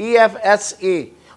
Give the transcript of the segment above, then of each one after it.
EFSA,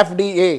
FDA,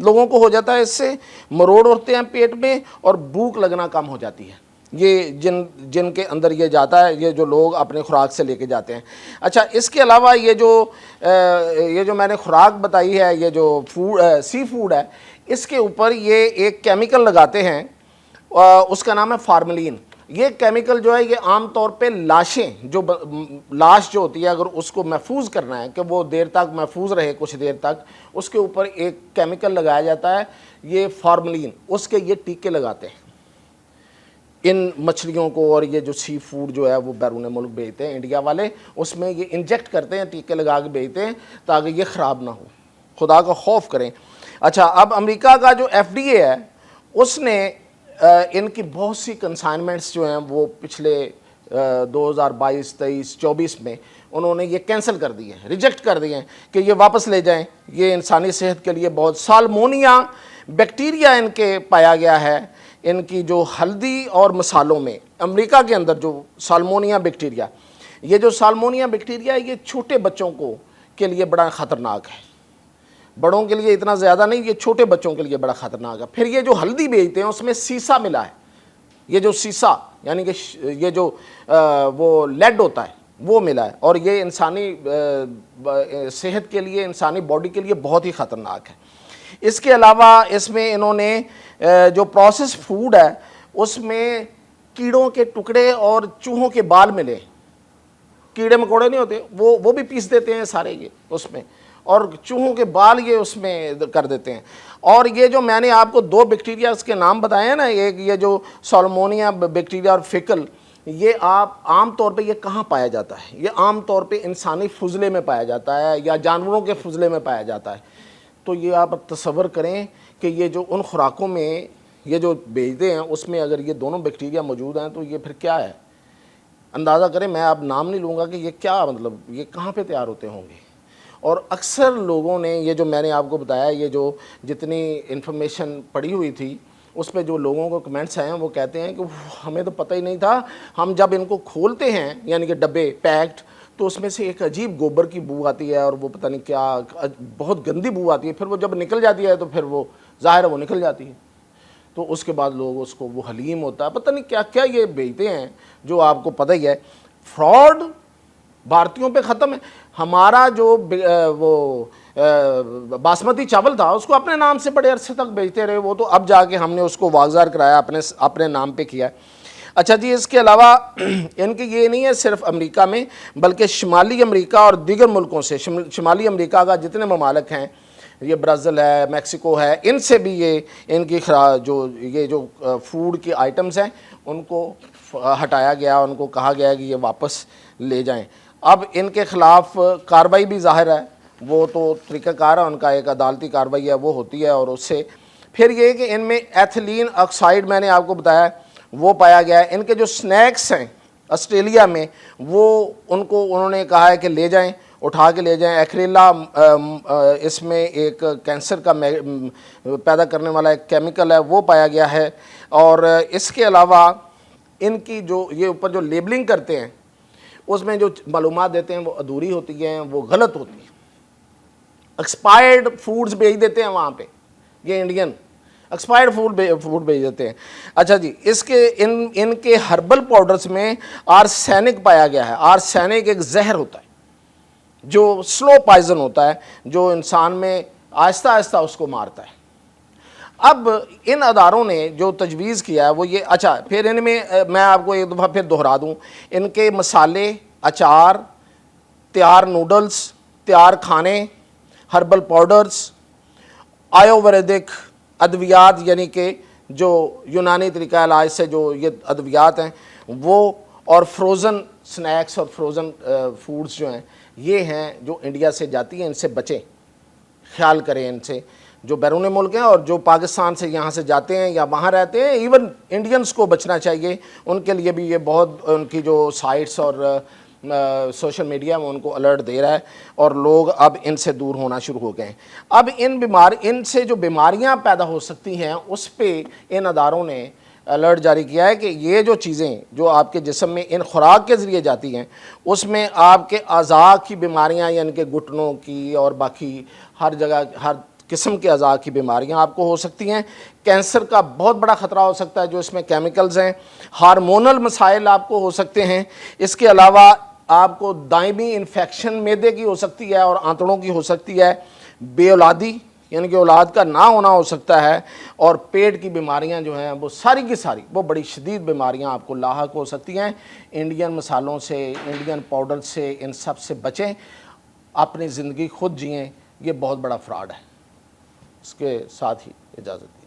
لوگوں کو ہو جاتا ہے اس سے، مروڑ ہوتے ہیں پیٹ میں اور بھوک لگنا کم ہو جاتی ہے، یہ جن کے اندر یہ جاتا ہے، یہ جو لوگ اپنے خوراک سے لے کے جاتے ہیں۔ اچھا، اس کے علاوہ یہ جو میں نے خوراک بتائی ہے، یہ جو سی فوڈ ہے، اس کے اوپر یہ ایک کیمیکل لگاتے ہیں، اس کا نام ہے فارملین۔ یہ کیمیکل جو ہے یہ عام طور پہ لاشیں، لاش جو ہوتی ہے، اگر اس کو محفوظ کرنا ہے کہ وہ دیر تک محفوظ رہے، کچھ دیر تک، اس کے اوپر ایک کیمیکل لگایا جاتا ہے، یہ فارملین، اس کے یہ ٹیکے لگاتے ہیں ان مچھلیوں کو، اور یہ جو سی فوڈ جو ہے وہ بیرون ملک بھیجتے ہیں انڈیا والے، اس میں یہ انجیکٹ کرتے ہیں، ٹیکے لگا کے بھیجتے ہیں تاکہ یہ خراب نہ ہو، خدا کا خوف کریں۔ اچھا، اب امریکہ کا جو FDA ہے، اس نے ان کی بہت سی کنسائنمنٹس جو ہیں وہ پچھلے 2022 23 24 میں انہوں نے یہ کینسل کر دی ہیں، ریجیکٹ کر دی ہیں کہ یہ واپس لے جائیں، یہ انسانی صحت کے لیے بہت، سالمونیا بیکٹیریا ان کے پایا گیا ہے، ان کی جو ہلدی اور مسالوں میں، امریکہ کے اندر جو سالمونیا بیکٹیریا، یہ جو سالمونیا بیکٹیریا ہے، یہ چھوٹے بچوں کے لیے بڑا خطرناک ہے، بڑوں کے لیے اتنا زیادہ نہیں، یہ چھوٹے بچوں کے لیے بڑا خطرناک ہے۔ پھر یہ جو ہلدی بیچتے ہیں اس میں سیسا ملا ہے، یہ جو سیسا یعنی کہ یہ جو وہ لیڈ ہوتا ہے وہ ملا ہے، اور یہ انسانی صحت کے لیے، انسانی باڈی کے لیے بہت ہی خطرناک ہے۔ اس کے علاوہ اس میں انہوں نے جو پروسیس فوڈ ہے اس میں کیڑوں کے ٹکڑے اور چوہوں کے بال ملے، کیڑے مکوڑے نہیں ہوتے، وہ بھی پیس دیتے ہیں سارے یہ اس میں، اور چوہوں کے بال یہ اس میں کر دیتے ہیں۔ اور یہ جو میں نے آپ کو 2 بیکٹیریا اس کے نام بتائے ہیں نا، ایک یہ جو سالمونیا بیکٹیریا اور فیکل، یہ آپ عام طور پہ یہ کہاں پایا جاتا ہے؟ یہ عام طور پہ انسانی فضلے میں پایا جاتا ہے یا جانوروں کے فضلے میں پایا جاتا ہے۔ تو یہ آپ تصور کریں کہ یہ جو ان خوراکوں میں یہ جو بیچتے ہیں اس میں اگر یہ دونوں بیکٹیریا موجود ہیں تو یہ پھر کیا ہے؟ اندازہ کریں، میں اب نام نہیں لوں گا کہ یہ کیا، مطلب یہ کہاں پہ تیار ہوتے ہوں گے۔ اور اکثر لوگوں نے یہ جو میں نے آپ کو بتایا، یہ جو جتنی انفارمیشن پڑی ہوئی تھی اس پہ جو لوگوں کو کمنٹس آئے ہیں وہ کہتے ہیں کہ ہمیں تو پتہ ہی نہیں تھا، ہم جب ان کو کھولتے ہیں یعنی کہ ڈبے پیکڈ، تو اس میں سے ایک عجیب گوبر کی بو آتی ہے اور وہ پتہ نہیں کیا، بہت گندی بو آتی ہے، پھر وہ جب نکل جاتی ہے تو پھر وہ ظاہر ہے وہ نکل جاتی ہے، تو اس کے بعد لوگ اس کو، وہ حلیم ہوتا ہے، پتہ نہیں کیا کیا یہ بیچتے ہیں جو آپ کو پتہ ہی ہے۔ فراڈ بھارتیوں پہ ختم ہے۔ ہمارا جو وہ باسمتی چاول تھا اس کو اپنے نام سے بڑے عرصے تک بیچتے رہے، وہ تو اب جا کے ہم نے اس کو واگزار کرایا، اپنے نام پہ کیا ہے۔ اچھا جی، اس کے علاوہ ان کے یہ نہیں ہے صرف امریکہ میں، بلکہ شمالی امریکہ اور دیگر ملکوں سے، شمالی امریکہ کا جتنے ممالک ہیں، یہ برازیل ہے، میکسیکو ہے، ان سے بھی یہ ان کی یہ جو فوڈ کی آئٹمز ہیں ان کو ہٹایا گیا، ان کو کہا گیا کہ یہ واپس لے جائیں۔ اب ان کے خلاف کارروائی بھی ظاہر ہے، وہ تو طریقہ کار ہے ان کا، ایک عدالتی کارروائی ہے وہ ہوتی ہے، اور اس سے پھر یہ کہ ان میں ایتھلین آکسائڈ میں نے آپ کو بتایا وہ پایا گیا ہے۔ ان کے جو سنیکس ہیں آسٹریلیا میں، وہ انہوں نے کہا ہے کہ لے جائیں، اٹھا کے لے جائیں۔ ایکریلا اس میں ایک کینسر کا پیدا کرنے والا ایک کیمیکل ہے وہ پایا گیا ہے، اور اس کے علاوہ ان کی جو یہ اوپر جو لیبلنگ کرتے ہیں اس میں جو معلومات دیتے ہیں وہ ادھوری ہوتی ہیں، وہ غلط ہوتی ہیں، ایکسپائرڈ فوڈز بھیج دیتے ہیں وہاں پہ، یہ انڈین ایکسپائرڈ فوڈ بھیج دیتے ہیں۔ اچھا جی، ان کے ہربل پاؤڈرز میں آرسینک پایا گیا ہے۔ آرسینک ایک زہر ہوتا ہے جو سلو پائزن ہوتا ہے، جو انسان میں آہستہ آہستہ اس کو مارتا ہے۔ اب ان اداروں نے جو تجویز کیا ہے وہ یہ، اچھا پھر ان میں آپ کو ایک دفعہ پھر دہرا دوں، ان کے مسالے، اچار، تیار نوڈلز، تیار کھانے، ہربل پاؤڈرز، آیورویدک ادویات یعنی کہ جو یونانی طریقہ علاج سے جو یہ ادویات ہیں وہ، اور فروزن سنیکس اور فروزن فوڈز جو ہیں یہ ہیں جو انڈیا سے جاتی ہیں، ان سے بچیں، خیال کریں ان سے، جو بیرون ملک ہیں اور جو پاکستان سے یہاں سے جاتے ہیں یا وہاں رہتے ہیں، ایون انڈینز کو بچنا چاہیے، ان کے لیے بھی یہ بہت، ان کی جو سائٹس اور سوشل میڈیا میں ان کو الرٹ دے رہا ہے، اور لوگ اب ان سے دور ہونا شروع ہو گئے ہیں۔ اب ان سے جو بیماریاں پیدا ہو سکتی ہیں اس پہ ان اداروں نے الرٹ جاری کیا ہے کہ یہ جو چیزیں جو آپ کے جسم میں ان خوراک کے ذریعے جاتی ہیں اس میں آپ کے اعضاء کی بیماریاں یعنی کہ گھٹنوں کی اور باقی ہر جگہ ہر قسم کے اعضاء کی بیماریاں آپ کو ہو سکتی ہیں. کینسر کا بہت بڑا خطرہ ہو سکتا ہے جو اس میں کیمیکلز ہیں. ہارمونل مسائل آپ کو ہو سکتے ہیں. اس کے علاوہ آپ کو دائمی انفیکشن معدے کی ہو سکتی ہے اور آنتڑوں کی ہو سکتی ہے. بے اولادی یعنی کہ اولاد کا نہ ہونا ہو سکتا ہے. اور پیٹ کی بیماریاں جو ہیں وہ ساری کی ساری وہ بڑی شدید بیماریاں آپ کو لاحق ہو سکتی ہیں. انڈین مسالوں سے، انڈین پاؤڈر سے، ان سب سے بچیں. اپنی زندگی خود جئیں. یہ بہت بڑا فراڈ ہے. اس کے ساتھ ہی اجازت.